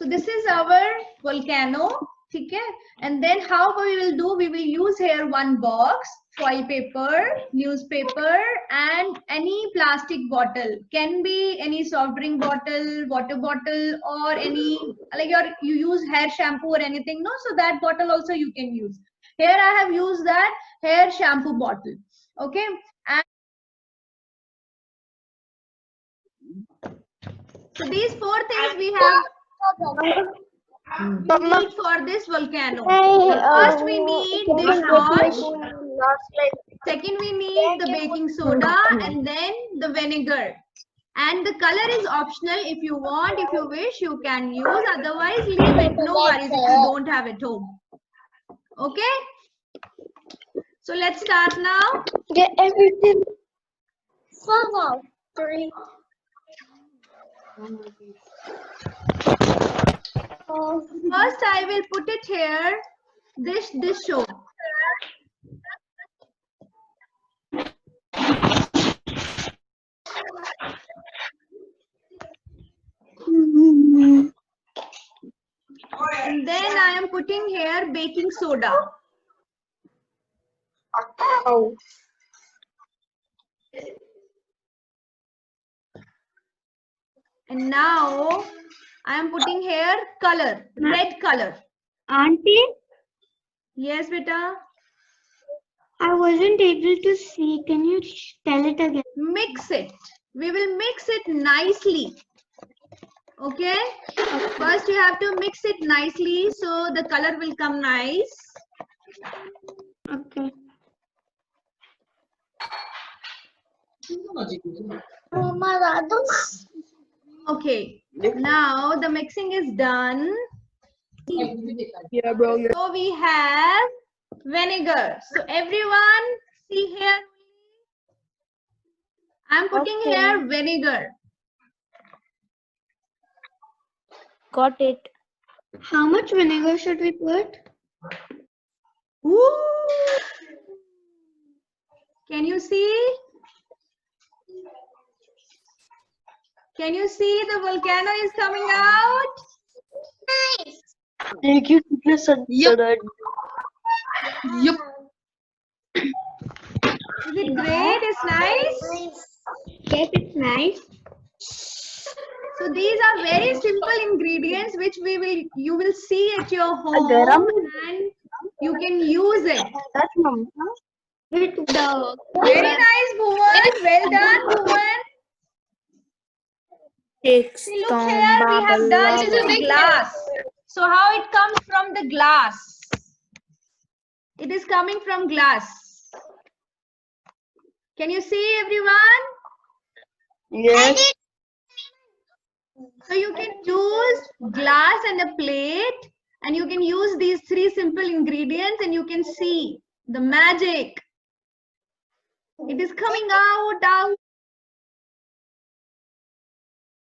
So this is our volcano. Okay, and then how we will do, we will use here one box, foil paper, newspaper, and any plastic bottle. Can be any soft drink bottle, water bottle, or any like you use hair shampoo or anything, no? So that bottle also you can use. Here I have used that hair shampoo bottle. Okay, and so these four things we have need for this volcano. First we need dishwash, second we need the baking soda, and then the vinegar. And the color is optional. If you want, if you wish, you can use, otherwise leave it, no worries if you don't have it home. Okay, so let's start now. Get everything. 3. First I will put it here, this soap. And then I am putting here baking soda. Oh. And now I am putting here color, red color. Auntie, Yes, beta. I wasn't able to see. Can you tell it again? Mix it. We will mix it nicely. Okay. First you have to mix it nicely so the color will come nice. Okay. Okay. Now the mixing is done. Yeah, bro. So we have vinegar. So everyone see here. I'm putting here vinegar. Got it. How much vinegar should we put? Ooh. Can you see? Can you see the volcano is coming out? Nice. Yep. Yep. Is it great? It's nice? Yes, it's nice. So these are very simple ingredients which you will see at your home and you can use it. That's mom. With the Very nice, Bhuvan. Well done, Bhuvan. See, look here, we have done this in glass. So how it comes from the glass? It is coming from glass. Can you see, everyone? Yes. So you can use glass and a plate, and you can use these three simple ingredients and you can see the magic. It is coming out